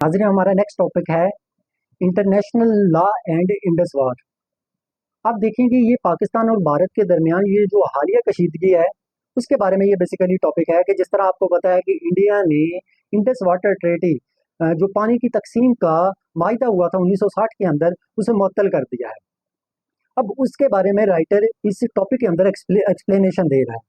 हाजिर हमारा next topic है इंटरनेशनल लॉ एंड इंडस वार। आप देखेंगे ये पाकिस्तान और भारत के दरमियान ये जो हालिया कशीदगी है उसके बारे में ये बेसिकली टॉपिक है कि जिस तरह आपको पता है कि इंडिया ने इंडस वाटर ट्रेटी जो पानी की तकसीम का माहिदा हुआ था 1960 के अंदर उसे मुअत्तल कर दिया है। अब उसके बारे में राइटर इस टॉपिक के अंदर एक्सप्लेनेशन दे रहा है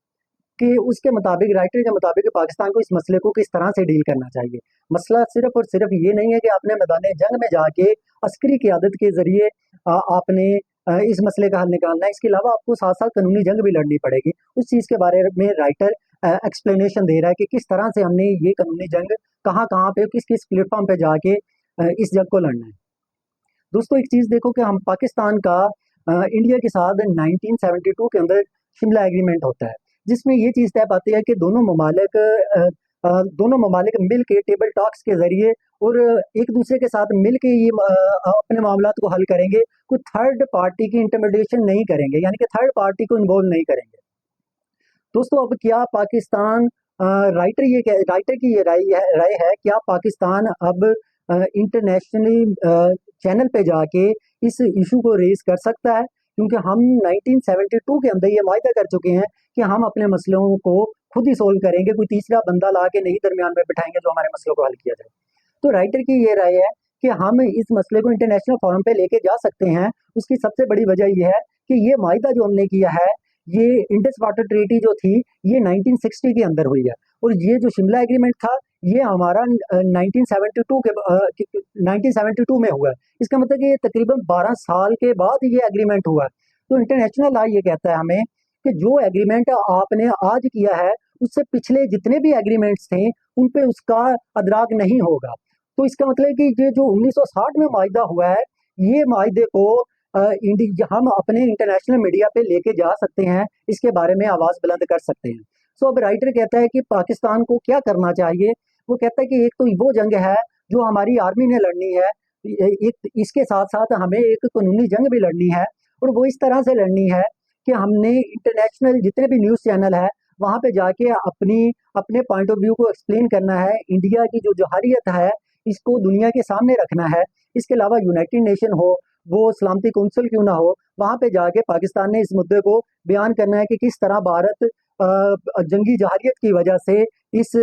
कि उसके मुताबिक राइटर के मुताबिक पाकिस्तान को इस मसले को किस तरह से डील करना चाहिए। मसला सिर्फ और सिर्फ ये नहीं है कि आपने मैदान जंग में जाके अस्करी क़यादत के ज़रिए आपने इस मसले का हल निकालना है। इसके अलावा आपको साथ-साथ कानूनी जंग भी लड़नी पड़ेगी। उस चीज़ के बारे में राइटर एक्सप्लेनेशन दे रहा है कि किस तरह से हमने ये कानूनी जंग कहाँ-कहाँ पे किस-किस प्लेटफ़ॉर्म पे जाके इस जंग को लड़ना है। दोस्तों एक चीज़ देखो कि हम पाकिस्तान का इंडिया के साथ 1972 के अंदर शिमला एग्रीमेंट होता है, जिसमें ये चीज़ तय पाती है कि दोनों ममालिक मिल के टेबल टॉक्स के ज़रिए और एक दूसरे के साथ मिल के ये अपने मामलात को हल करेंगे। कोई थर्ड पार्टी की इंटरमीडिएशन नहीं करेंगे, यानी कि थर्ड पार्टी को इन्वॉल्व नहीं करेंगे। दोस्तों अब क्या पाकिस्तान राइटर की ये राय है क्या पाकिस्तान अब इंटरनेशनली चैनल पे जाके इस इशू को रेज कर सकता है, क्योंकि हम 1972 के अंदर ये माहिदा कर चुके हैं कि हम अपने मसलों को खुद ही सोल्व करेंगे, कोई तीसरा बंदा ला के नहीं दरमियान में बिठाएंगे जो हमारे मसलों को हल किया जाए। तो राइटर की ये राय है कि हम इस मसले को इंटरनेशनल फोरम पे लेके जा सकते हैं। उसकी सबसे बड़ी वजह यह है कि ये माहिदा जो हमने किया है, ये इंडस वाटर ट्रीटी जो थी ये 1960 के अंदर हुई है, और ये जो शिमला एग्रीमेंट था ये हमारा 1972 में हुआ है। इसका मतलब कि ये तकरीबन 12 साल के बाद ये एग्रीमेंट हुआ है। तो इंटरनेशनल लॉ ये कहता है हमें कि जो एग्रीमेंट आपने आज किया है उससे पिछले जितने भी एग्रीमेंट्स थे उन पे उसका अदराग नहीं होगा। तो इसका मतलब है कि ये जो 1960 में माहिदा हुआ है, ये माहिदे को हम अपने इंटरनेशनल मीडिया पे लेके जा सकते हैं, इसके बारे में आवाज़ बुलंद कर सकते हैं। सो अब राइटर कहता है कि पाकिस्तान को क्या करना चाहिए। वो कहता है कि एक तो वो जंग है जो हमारी आर्मी ने लड़नी है, एक इसके साथ साथ हमें एक कानूनी जंग भी लड़नी है, और वो इस तरह से लड़नी है कि हमने इंटरनेशनल जितने भी न्यूज़ चैनल है वहाँ पे जाके अपने पॉइंट ऑफ व्यू को एक्सप्लेन करना है। इंडिया की जो जौहरियत है इसको दुनिया के सामने रखना है। इसके अलावा यूनाइटेड नेशन हो, वो सलामती कौंसिल क्यों ना हो, वहाँ पे जाके पाकिस्तान ने इस मुद्दे को बयान करना है कि किस तरह भारत जंगी जहारियत की वजह से इस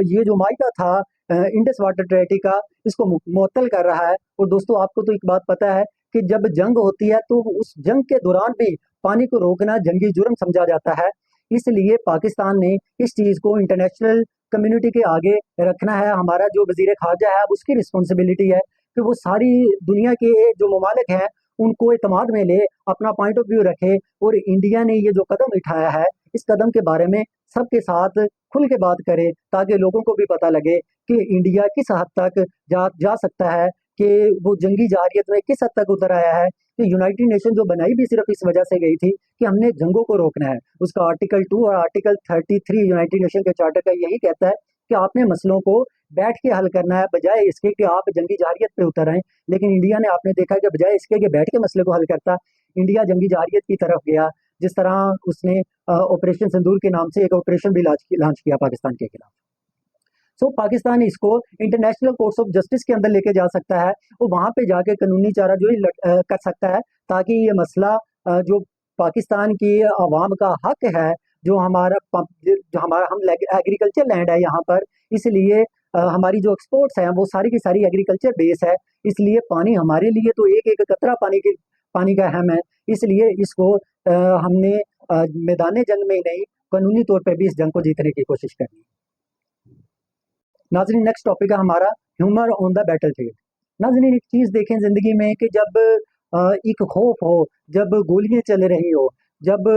ये जो माहिदा था इंडस वाटर ट्रेटी का, इसको मुअत्तल कर रहा है। और दोस्तों आपको तो एक बात पता है कि जब जंग होती है तो उस जंग के दौरान भी पानी को रोकना जंगी जुर्म समझा जाता है। इसलिए पाकिस्तान ने इस चीज़ को इंटरनेशनल कम्युनिटी के आगे रखना है। हमारा जो वज़ीर ख़ारजा है अब उसकी रिस्पॉन्सिबिलिटी है कि वो सारी दुनिया के जो ममालिक हैं उनको एतमाद में ले, अपना पॉइंट ऑफ व्यू रखे, और इंडिया ने ये जो कदम उठाया है इस कदम के बारे में सबके साथ खुल के बात करे, ताकि लोगों को भी पता लगे कि इंडिया किस हद तक जा सकता है, कि वो जंगी जारियत में किस हद तक उतर आया है। कि यूनाइटेड नेशन जो बनाई भी सिर्फ इस वजह से गई थी कि हमने जंगों को रोकना है। उसका आर्टिकल 2 और आर्टिकल 33 यूनाइटेड नेशन के चार्टर का यही कहता है कि आपने मसलों को बैठ के हल करना है, बजाय इसके कि आप जंगी जारियत पे उतर आए। लेकिन इंडिया ने आपने देखा कि बजाय इसके कि बैठ के मसले को हल करता, इंडिया जंगी जारियत की तरफ गया। जिस तरह उसने ऑपरेशन सिंदूर के नाम से एक ऑपरेशन भी लॉन्च किया पाकिस्तान के खिलाफ। सो पाकिस्तान इसको इंटरनेशनल कोर्ट्स ऑफ जस्टिस के अंदर लेके जा सकता है, और वहाँ पे जाके कानूनी चारा जो कर सकता है, ताकि ये मसला जो पाकिस्तान की आवाम का हक है, जो हमारा हम एग्रीकल्चर लैंड है यहाँ पर, इसलिए हमारी जो एक्सपोर्ट्स हैं वो सारी की सारी एग्रीकल्चर बेस है। इसलिए पानी हमारे लिए तो एक एक कतरा पानी का अहम है। इसलिए इसको हमने मैदान जंग में ही नहीं, कानूनी तौर पर भी इस जंग को जीतने की कोशिश करनी है। नाज़रीन नेक्स्ट टॉपिक है हमारा ह्यूमर ऑन द बैटलफील्ड। नाज़रीन एक चीज़ देखें ज़िंदगी में कि जब एक खौफ हो, जब गोलियां चल रही हो, जब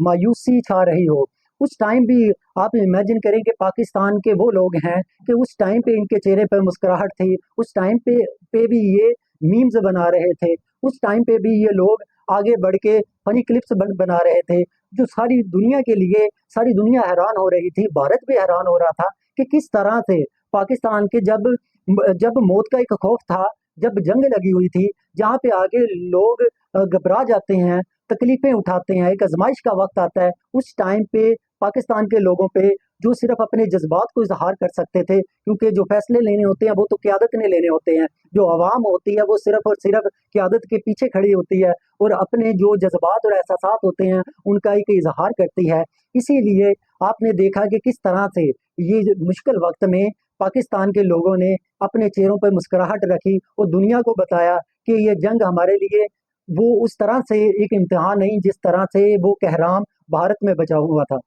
मायूसी छा रही हो, उस टाइम भी आप इमेजिन करें कि पाकिस्तान के वो लोग हैं कि उस टाइम पे इनके चेहरे पर मुस्कुराहट थी, उस टाइम पे भी ये मीम्स बना रहे थे, उस टाइम पे भी ये लोग आगे बढ़ के फनी क्लिप्स बना रहे थे, जो सारी दुनिया के लिए सारी दुनिया हैरान हो रही थी, भारत भी हैरान हो रहा था कि किस तरह से पाकिस्तान के जब मौत का एक खौफ था, जब जंग लगी हुई थी, जहाँ पे आगे लोग घबरा जाते हैं, तकलीफें उठाते हैं, एक आजमाइश का वक्त आता है, उस टाइम पे पाकिस्तान के लोगों पे जो सिर्फ अपने जज्बात को इजहार कर सकते थे, क्योंकि जो फैसले लेने होते हैं वो तो क़यादत ने लेने होते हैं। जो अवाम होती है वो सिर्फ और सिर्फ क़यादत के पीछे खड़ी होती है और अपने जो जज्बात और एहसासात होते हैं उनका एक इजहार करती है। इसीलिए आपने देखा कि किस तरह से ये मुश्किल वक्त में पाकिस्तान के लोगों ने अपने चेहरों पर मुस्कुराहट रखी और दुनिया को बताया कि ये जंग हमारे लिए वो उस तरह से एक इम्तिहान नहीं जिस तरह से वो कहराम भारत में बचा हुआ था।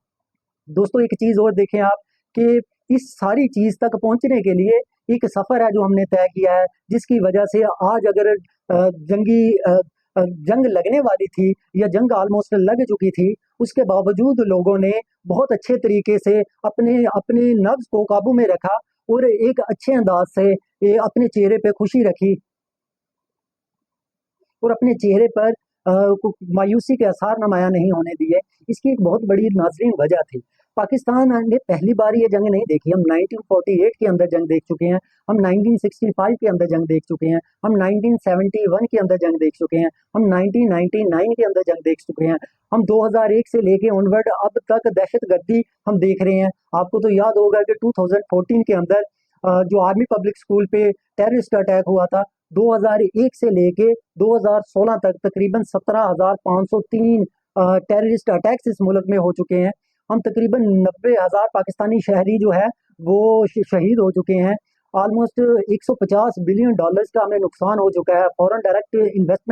दोस्तों एक चीज़ और देखें आप कि इस सारी चीज़ तक पहुँचने के लिए एक सफ़र है जो हमने तय किया है, जिसकी वजह से आज अगर जंग लगने वाली थी या जंग ऑलमोस्ट लग चुकी थी, उसके बावजूद लोगों ने बहुत अच्छे तरीके से अपने अपने नफ्स को काबू में रखा और एक अच्छे अंदाज से अपने चेहरे पे खुशी रखी और अपने चेहरे पर मायूसी के आसार नुमायाँ नहीं होने दिए। इसकी एक बहुत बड़ी नाज़रीन वजह थी। पाकिस्तान ने पहली बार ये जंग नहीं देखी, हम 1948 के अंदर जंग देख चुके हैं, हम 1965 के अंदर जंग देख चुके हैं, हम 1971 के अंदर जंग देख चुके हैं, हम 1999 के अंदर जंग देख चुके हैं, हम 2001 से लेके ऑनवर्ड अब तक दहशतगर्दी हम देख रहे हैं। आपको तो याद होगा कि 2014 के अंदर जो आर्मी पब्लिक स्कूल पे टेररिस्ट अटैक हुआ था, 2001 से लेके 2016 तक तकरीबन 17,503 टेररिस्ट अटैक्स इस मुल्क में हो चुके हैं। हम तकरीबन 90,000 पाकिस्तानी शहरी जो है वो शहीद हो चुके हैं। ऑलमोस्ट $150 बिलियन का हमें नुकसान हो चुका है। Foreign direct investment